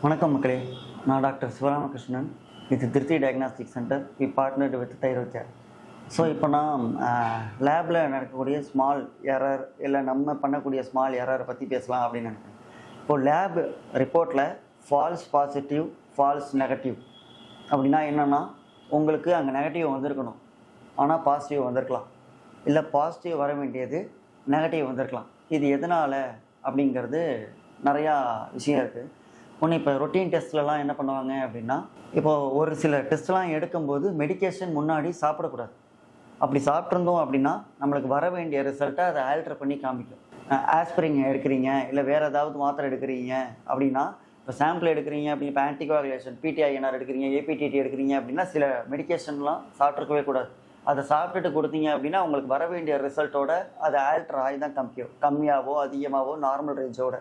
வணக்கம் மக்களே, நான் டாக்டர் சிவராமகிருஷ்ணன். இது Tripti diagnostic centre. We partnered with Thyrocare. So இப்போ நான் லேபில் நடக்கக்கூடிய ஸ்மால் எரர் இல்லை நம்ம பண்ணக்கூடிய ஸ்மால் எரரை பற்றி பேசலாம் அப்படின்னு நினைக்கிறேன். இப்போது லேப் ரிப்போர்ட்டில் ஃபால்ஸ் பாசிட்டிவ், ஃபால்ஸ் நெகட்டிவ் அப்படின்னா என்னென்னா, உங்களுக்கு அங்கே நெகட்டிவ் வந்திருக்கணும், ஆனால் பாசிட்டிவ் வந்திருக்கலாம். இல்லை பாசிட்டிவ் வர வேண்டியது நெகட்டிவ் வந்திருக்கலாம். இது எதனால் அப்படிங்கிறது நிறையா விஷயம் இருக்குது. ஒன்று, இப்போ ரொட்டீன் டெஸ்ட்லலாம் என்ன பண்ணுவாங்க அப்படின்னா, இப்போது ஒரு சில டெஸ்ட்லாம் எடுக்கும்போது மெடிக்கேஷன் முன்னாடி சாப்பிடக்கூடாது. அப்படி சாப்பிட்ருந்தோம் அப்படின்னா நம்மளுக்கு வர வேண்டிய ரிசல்ட்டை அதை ஆல்ட்ரு பண்ணி காமிக்கும். ஆஸ்பிரின் எடுக்கிறீங்க, இல்லை வேறு ஏதாவது மாத்திரை எடுக்கிறீங்க அப்படின்னா, இப்போ சாம்பிள் எடுக்கிறீங்க அப்படின்னு, இப்போ ஆன்டிகோஆகுலேஷன் பிடிஐஎன்ஆர் எடுக்கிறீங்க, ஏபிடிடி எடுக்கிறீங்க அப்படின்னா சில மெடிக்கேஷன்லாம் சாப்பிட்ருக்கவே கூடாது. அதை சாப்பிட்டுட்டு கொடுத்தீங்க அப்படின்னா உங்களுக்கு வர வேண்டிய ரிசல்ட்டோட அதை ஆல்ட்ரு ஆகி தான் காமிக்கும், கம்மியாகவோ அதிகமாகவோ நார்மல் ரேஞ்சோட.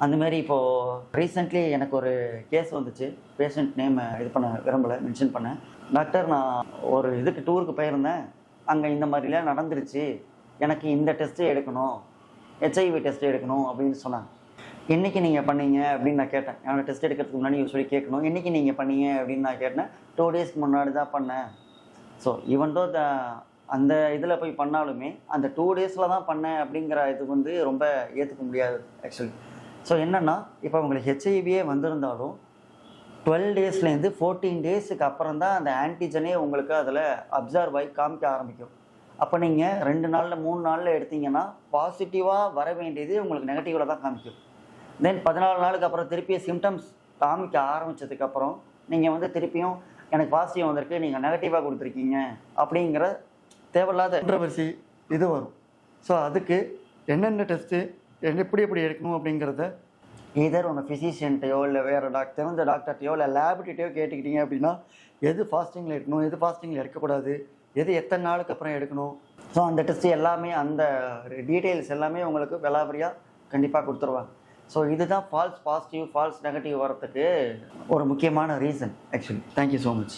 அந்தமாரி இப்போது ரீசெண்ட்லி எனக்கு ஒரு கேஸ் வந்துச்சு. பேஷண்ட் நேம் இது பண்ண விரும்பலை, மென்ஷன் பண்ணேன். டாக்டர், நான் ஒரு இதுக்கு டூருக்கு போயிருந்தேன், அங்கே இந்த மாதிரிலாம் நடந்துருச்சு, எனக்கு இந்த டெஸ்ட்டு எடுக்கணும், ஹெச்ஐவி டெஸ்ட்டு எடுக்கணும் அப்படின்னு சொன்னாங்க. என்றைக்கு நீங்கள் பண்ணீங்க அப்படின்னு நான் கேட்டேன். என்னோடய டெஸ்ட் எடுக்கிறதுக்கு முன்னாடி யூஸ்வலி கேட்கணும், என்றைக்கு நீங்கள் பண்ணீங்க அப்படின்னு நான் கேட்டேன். 2 டேஸ்க்கு முன்னாடி தான் பண்ணேன். ஸோ ஈவன் தோ அந்த இதில் போய் பண்ணாலுமே அந்த 2 டேஸில் தான் பண்ணேன் அப்படிங்கிற இது வந்து ரொம்ப ஏற்றுக்க முடியாது ஆக்சுவலி. ஸோ என்னென்னா, இப்போ உங்களுக்கு ஹெச்ஐவியே வந்திருந்தாலும் 12 டேஸ்லேருந்து 14 டேஸுக்கு அப்புறம் தான் அந்த ஆன்டிஜனே உங்களுக்கு அதில் அப்சர்வ் ஆகி காமிக்க ஆரம்பிக்கும். அப்போ நீங்கள் 2 நாளில் 3 நாளில் எடுத்தீங்கன்னா பாசிட்டிவாக வர வேண்டியது உங்களுக்கு நெகட்டிவில் தான் காமிக்கும். தென் 14 நாளுக்கு அப்புறம் திருப்பி சிம்டம்ஸ் காமிக்க ஆரம்பித்ததுக்கப்புறம் நீங்கள் வந்து திருப்பியும் எனக்கு பாசிட்டிவ் வந்திருக்கு, நீங்கள் நெகட்டிவாக கொடுத்துருக்கீங்க அப்படிங்கிற தேவையில்லாத கான்ட்ரோவர்சி இது வரும். ஸோ அதுக்கு என்னென்ன டெஸ்ட்டு எப்படி எடுக்கணும் அப்படிங்கிறத இதர் உங்கள் ஃபிசிஷியன்ட்டையோ இல்லை வேறு தெரிஞ்ச டாக்டர்கிட்டையோ இல்லை லேபர்கிட்டையோ கேட்டுக்கிட்டீங்க அப்படின்னா, எது ஃபாஸ்டிங்கில் எடுக்கணும், எது ஃபாஸ்டிங்கில் எடுக்கக்கூடாது, எது எத்தனை நாளுக்கு அப்புறம் எடுக்கணும், ஸோ அந்த டெஸ்ட்டு எல்லாமே, அந்த டீட்டெயில்ஸ் எல்லாமே உங்களுக்கு விலாவரியாக கண்டிப்பாக கொடுத்துருவாங்க. ஸோ இதுதான் ஃபால்ஸ் பாசிட்டிவ், ஃபால்ஸ் நெகட்டிவ் வரத்துக்கு ஒரு முக்கியமான reason actually. Thank you so much.